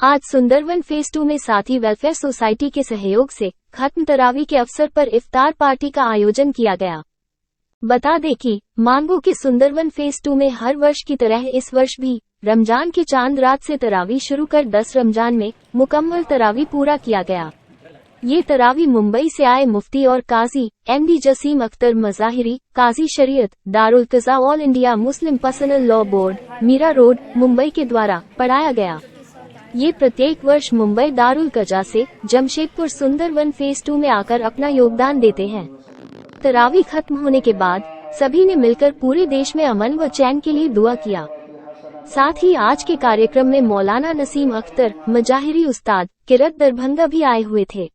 आज सुंदरवन फेज 2 में साथी वेलफेयर सोसाइटी के सहयोग से खत्म तरावी के अवसर पर इफ्तार पार्टी का आयोजन किया गया। बता दें कि मांगो के सुंदरवन फेज 2 में हर वर्ष की तरह इस वर्ष भी रमजान की चांद रात से तरावी शुरू कर 10 रमजान में मुकम्मल तरावी पूरा किया गया। ये तरावी मुंबई से आए मुफ्ती और काजी MD Jasim Akhtar Mazahiri, Qazi Shariat, Darul Qaza all India Muslim personal law board, Mira road, Mumbai के द्वारा पढ़ाया गया। ये प्रत्येक वर्ष मुंबई दारुल क़ज़ा से जमशेदपुर सुंदरवन फेज 2 में आकर अपना योगदान देते हैं। तरावी खत्म होने के बाद सभी ने मिलकर पूरे देश में अमन व चैन के लिए दुआ किया। साथ ही आज के कार्यक्रम में मौलाना नसीम अख्तर मज़ाहिरी उस्ताद किरत दरभंगा भी आए हुए थे।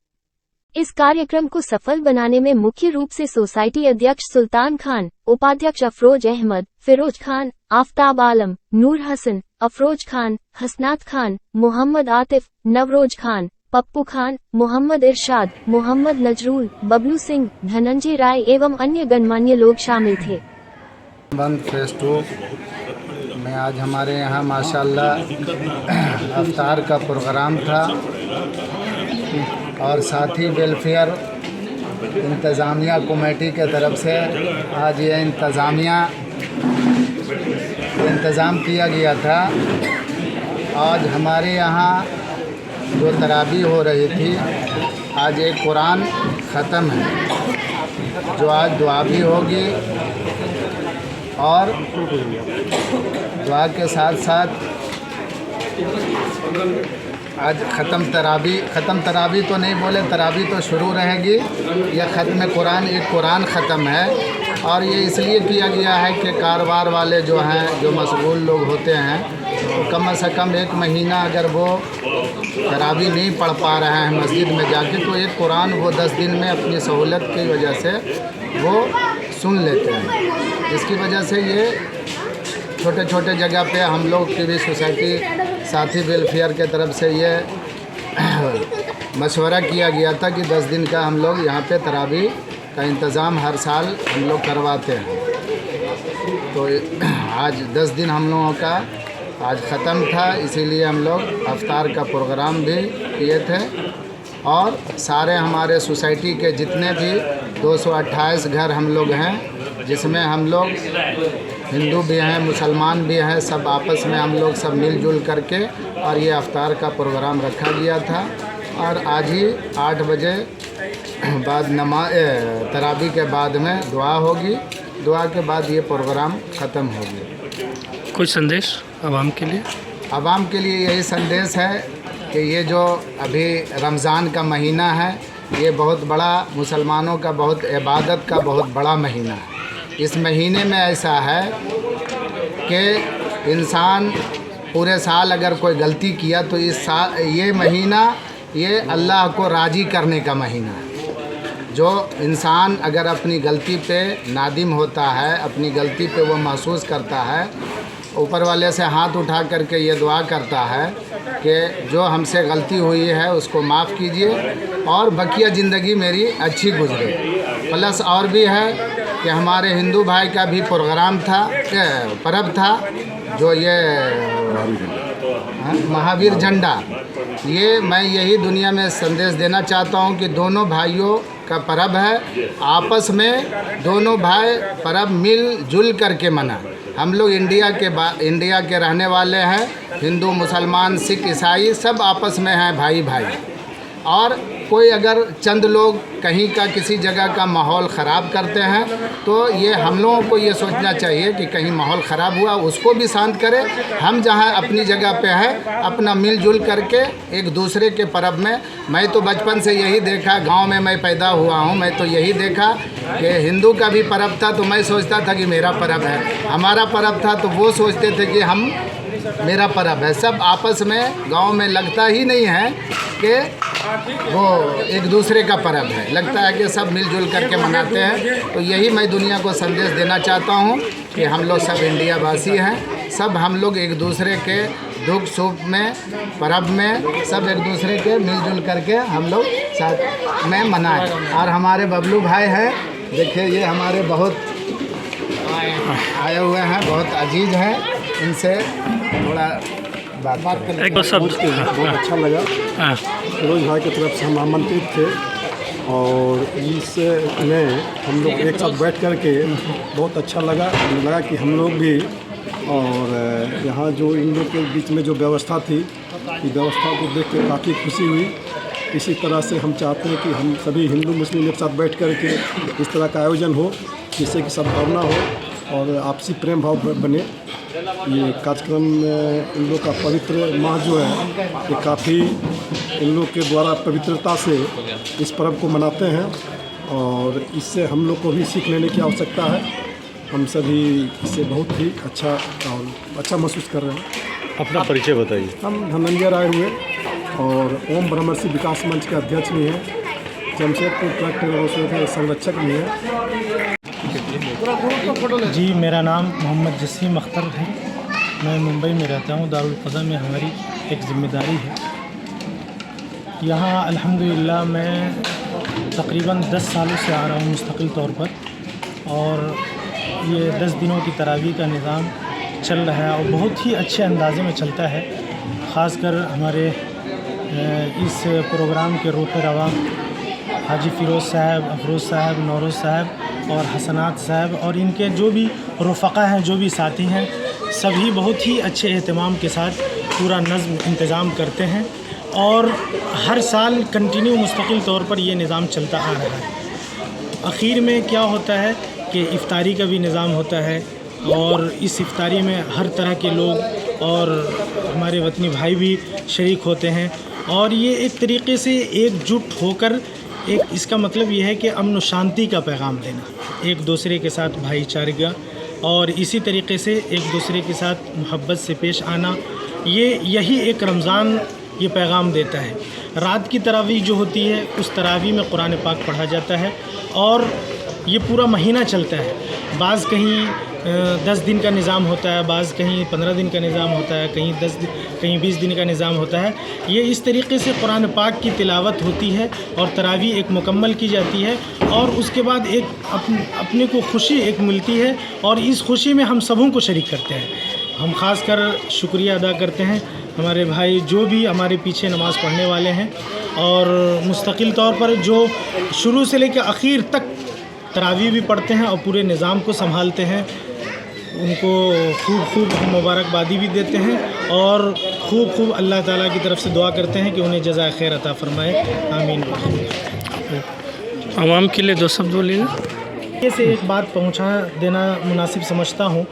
इस कार्यक्रम को सफल बनाने में मुख्य रूप से सोसाइटी अध्यक्ष सुल्तान खान, उपाध्यक्ष अफरोज अहमद, फिरोज खान, आफ्ताब आलम, नूर हसन, अफरोज खान, हसनात खान, मोहम्मद आतिफ, नवरोज खान, पप्पू खान, मोहम्मद इरशाद, मोहम्मद नजरुल, बबलू सिंह, धनंजय राय एवं अन्य गणमान्य लोग शामिल थे। बंद फेज 2 में आज हमारे यहाँ माशाल्लाह इफ्तार का प्रोग्राम था और साथ ही वेलफेयर इंतज़ामिया कमेटी के तरफ से आज ये इंतज़ाम किया गया था। आज हमारे यहाँ जो तरावी हो रही थी, आज एक कुरान ख़त्म है जो आज दुआ भी होगी और दुआ के साथ साथ आज ख़त्म तरावी तो नहीं बोले, तरावी तो शुरू रहेगी। यह ख़त्म कुरान एक कुरान ख़त्म है और ये इसलिए किया गया है कि कारोबार वाले जो हैं, जो मशगूल लोग होते हैं, तो कम से कम एक महीना अगर वो तरावी नहीं पढ़ पा रहे हैं मस्जिद में जाके, तो एक कुरान वो 10 दिन में अपनी सहूलत की वजह से वो सुन लेते हैं। जिसकी वजह से ये छोटे छोटे जगह पे हम लोग की भी सोसाइटी साथी वेलफेयर के तरफ से ये मशवरा किया गया था कि 10 दिन का हम लोग यहाँ पे तरावी का इंतज़ाम हर साल हम लोग करवाते हैं। तो आज 10 दिन हम लोगों का आज ख़त्म था, इसीलिए हम लोग इफ्तार का प्रोग्राम भी किए थे और सारे हमारे सोसाइटी के जितने भी 228 घर हम लोग हैं, जिसमें हम लोग हिंदू भी हैं, मुसलमान भी हैं, सब आपस में हम लोग सब मिलजुल करके और ये इफ्तार का प्रोग्राम रखा गया था। और आज ही 8 बजे बाद तरावी के बाद में दुआ होगी, दुआ के बाद ये प्रोग्राम ख़त्म होगी। कोई संदेश आवाम के लिए? आवाम के लिए यही संदेश है कि ये जो अभी रमज़ान का महीना है, ये बहुत बड़ा मुसलमानों का बहुत इबादत का बहुत बड़ा महीना है। इस महीने में ऐसा है कि इंसान पूरे साल अगर कोई गलती किया तो ये महीना ये अल्लाह को राज़ी करने का महीना है। जो इंसान अगर अपनी गलती पे नादिम होता है, अपनी गलती पे वो महसूस करता है, ऊपर वाले से हाथ उठा करके ये दुआ करता है कि जो हमसे गलती हुई है उसको माफ़ कीजिए और बकिया ज़िंदगी मेरी अच्छी गुजरे। प्लस और भी है कि हमारे हिंदू भाई का भी प्रोग्राम था, पर्व था, जो ये महावीर झंडा, ये मैं यही दुनिया में संदेश देना चाहता हूँ कि दोनों भाइयों का पर्व है, आपस में दोनों भाई पर्व मिलजुल करके मना। हम लोग इंडिया के रहने वाले हैं, हिंदू मुसलमान सिख ईसाई सब आपस में हैं भाई भाई। और कोई अगर चंद लोग कहीं का किसी जगह का माहौल ख़राब करते हैं तो ये हम लोगों को ये सोचना चाहिए कि कहीं माहौल ख़राब हुआ उसको भी शांत करें। हम जहाँ अपनी जगह पे है अपना मिलजुल करके एक दूसरे के पर्व में, मैं तो बचपन से यही देखा, गांव में मैं पैदा हुआ हूं, मैं तो यही देखा कि हिंदू का भी पर्व था तो मैं सोचता था कि मेरा पर्व है, हमारा पर्व था तो वो सोचते थे कि हम मेरा पर्व है। सब आपस में गांव में लगता ही नहीं है कि वो एक दूसरे का पर्व है, लगता है कि सब मिलजुल करके मनाते हैं। तो यही मैं दुनिया को संदेश देना चाहता हूँ कि हम लोग सब इंडिया वासी हैं, सब हम लोग एक दूसरे के दुख सुख में पर्व में सब एक दूसरे के मिलजुल करके हम लोग साथ में मनाएं। और हमारे बबलू भाई हैं, देखिए ये हमारे बहुत आए हुए हैं, बहुत अजीज हैं, इनसे थोड़ा बात करें। एक दो शब्द। बहुत अच्छा लगा। हाँ, फिरोज भाई की तरफ से हम आमंत्रित थे और इसमें हम लोग एक साथ बैठ कर के बहुत अच्छा लगा कि हम लोग भी, और यहाँ जो इन लोग के बीच में जो व्यवस्था थी, ये व्यवस्था को देख के काफ़ी खुशी हुई। इसी तरह से हम चाहते हैं कि हम सभी हिंदू मुस्लिम एक साथ बैठ कर के इस तरह का आयोजन हो जिससे कि सद्भावना हो और आपसी प्रेम भाव बने। ये कार्यक्रम इन लोग का पवित्र माह जो है ये काफ़ी इन लोग के द्वारा पवित्रता से इस पर्व को मनाते हैं और इससे हम लोग को भी सीख लेने की आवश्यकता है। हम सभी इससे बहुत ही अच्छा महसूस कर रहे हैं। अपना परिचय बताइए। हम धनंजय राय हुए और ओम ब्रह्मर्षि विकास मंच के अध्यक्ष भी हैं, जमशेदपुर ट्रक के संरक्षक भी हैं। जी, मेरा नाम मोहम्मद जसीम अख्तर है। मैं मुंबई में रहता हूँ। दारुल क़ज़ा में हमारी एक ज़िम्मेदारी है। यहाँ अल्हम्दुलिल्लाह मैं तकरीबन 10 सालों से आ रहा हूँ मुस्तकिल तौर पर, और ये 10 दिनों की तरावी का निज़ाम चल रहा है और बहुत ही अच्छे अंदाज़े में चलता है। ख़ासकर हमारे इस प्रोग्राम के रोते रवा हाजी फ़िरोज़ साहब, अफरोज़ साहब, नौरोज़ साहब और हसनात साहब और इनके जो भी रफ़क़ा हैं, जो भी साथी हैं, सभी बहुत ही अच्छे एहतमाम के साथ पूरा नज़्म इंतज़ाम करते हैं और हर साल कंटिन्यू मुस्तकिल तौर पर ये निज़ाम चलता आ रहा है। आखिर में क्या होता है कि इफ्तारी का भी निज़ाम होता है और इस इफ्तारी में हर तरह के लोग और हमारे वतनी भाई भी शरीक होते हैं और ये एक तरीक़े से एकजुट होकर एक इसका मतलब ये है कि अमन व शांति का पैगाम देना, एक दूसरे के साथ भाईचारा और इसी तरीक़े से एक दूसरे के साथ मोहब्बत से पेश आना, यही एक रमज़ान ये पैगाम देता है। रात की तरावी जो होती है उस तरावी में कुरान पाक पढ़ा जाता है और ये पूरा महीना चलता है। बाज़ कहीं 10 दिन का निज़ाम होता है, बाज़ कहीं 15 दिन का निज़ाम होता है, कहीं 10 दिन, कहीं 20 दिन का निज़ाम होता है। ये इस तरीक़े से कुरान पाक की तिलावत होती है और तरावी एक मुकम्मल की जाती है और उसके बाद एक अपने को खुशी एक मिलती है और इस खुशी में हम सबों को शरीक करते हैं। हम ख़ास कर शुक्रिया अदा करते हैं हमारे भाई जो भी हमारे पीछे नमाज़ पढ़ने वाले हैं और मुस्तकिल तौर पर जो शुरू से लेकर आखिर तक तरावी भी पढ़ते हैं और पूरे निज़ाम को संभालते हैं। उनको खूब हम मुबारकबादी भी देते हैं और खूब अल्लाह ताला की तरफ से दुआ करते हैं कि उन्हें जज़ाए खैर अता फ़रमाए। आमीन। आवाम के लिए 2 शब्द बोलिएगा। ये से एक बात पहुंचा देना मुनासिब समझता हूं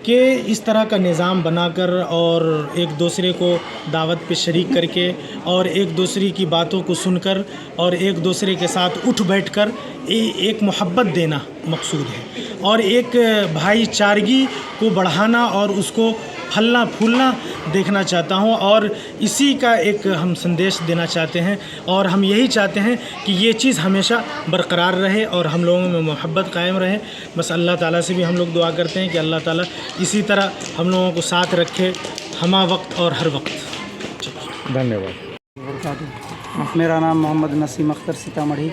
कि इस तरह का निज़ाम बनाकर और एक दूसरे को दावत पे शरीक करके और एक दूसरे की बातों को सुनकर और एक दूसरे के साथ उठ बैठकर एक मोहब्बत देना मकसूद है और एक भाईचारगी को बढ़ाना और उसको फलना फूलना देखना चाहता हूं और इसी का एक हम संदेश देना चाहते हैं और हम यही चाहते हैं कि ये चीज़ हमेशा बरकरार रहे और हम लोगों में मोहब्बत कायम रहे। बस अल्लाह ताला से भी हम लोग दुआ करते हैं कि अल्लाह ताला इसी तरह हम लोगों को साथ रखे हमा वक्त और हर वक्त। धन्यवाद। मेरा नाम मोहम्मद नसीम अख्तर, सीतामढ़ी।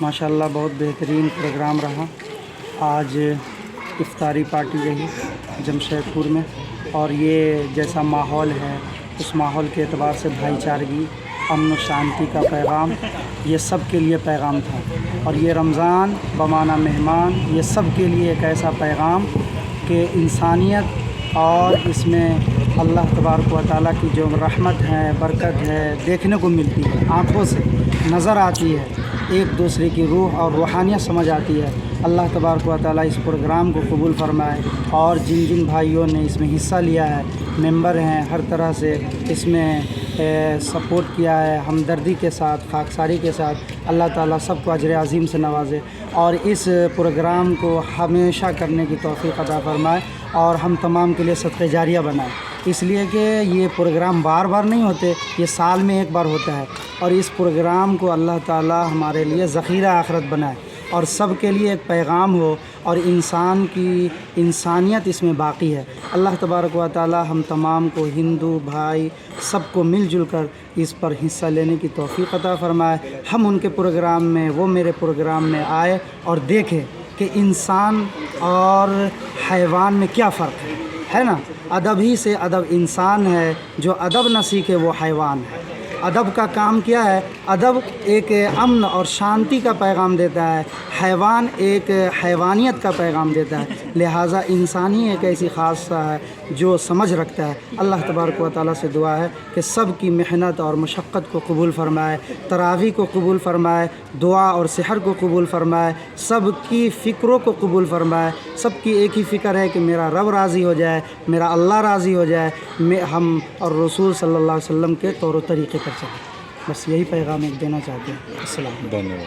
माशाल्लाह बहुत बेहतरीन प्रोग्राम रहा। आज इफ्तारी पार्टी रही जमशेदपुर में और ये जैसा माहौल है उस माहौल के एतबार से भाईचारगी, अमन व शांति का पैगाम ये सब के लिए पैगाम था और ये रमज़ान बमाना मेहमान ये सब के लिए एक ऐसा पैगाम कि इंसानियत और इसमें अल्लाह तबारक व तआला की जो रहमत है, बरकत है, देखने को मिलती है, आँखों से नज़र आती है, एक दूसरे की रूह और रूहानियत समझ आती है। अल्लाह तबारक व तआला इस प्रोग्राम को कबूल फरमाए और जिन जिन भाइयों ने इसमें हिस्सा लिया है, मेंबर हैं, हर तरह से इसमें सपोर्ट किया है, हमदर्दी के साथ, खाकसारी के साथ, अल्लाह ताला सबको अजर अज़ीम से नवाजे और इस प्रोग्राम को हमेशा करने की तौफ़ीक़ अता फ़रमाए और हम तमाम के लिए सदक़े जारिया बनाए। इसलिए कि ये प्रोग्राम बार बार नहीं होते, ये साल में एक बार होता है और इस प्रोग्राम को अल्लाह ताला हमारे लिए ज़ख़ीरा आखिरत बनाए और सब के लिए एक पैगाम हो और इंसान की इंसानियत इसमें बाकी है। अल्लाह तबारक व तआला हम तमाम को, हिंदू भाई सबको मिलजुल कर इस पर हिस्सा लेने की तौफ़ीक़ अता फ़रमाए। हम उनके प्रोग्राम में, वो मेरे प्रोग्राम में आए और देखें कि इंसान और हैवान में क्या फ़र्क है ना। अदब ही से अदब इंसान है, जो अदब न सीखे वो हैवान है। अदब का काम क्या है? अदब एक अमन और शांति का पैगाम देता है, हैवान एक हैवानियत का पैगाम देता है। लिहाजा इंसान ही एक ऐसी ख़ास है जो समझ रखता है। अल्लाह तबारक व तआला से दुआ है कि सब की मेहनत और मशक्क़त को कबूल फ़रमाए, तरावी को कबूल फ़रमाए, दुआ और सहर को कबूल फ़रमाए, सब की फ़िक्रों को कबूल फ़रमाए। सब की एक ही फ़िक्र है कि मेरा रब राज़ी हो जाए, मेरा अल्लाह राज़ी हो जाए, हम और रसूल सल्लल्लाहु अलैहि वसल्लम के तौर तरीक़े पर चलें। बस यही पैगाम एक देना चाहते हैं। अस्सलाम। धन्यवाद।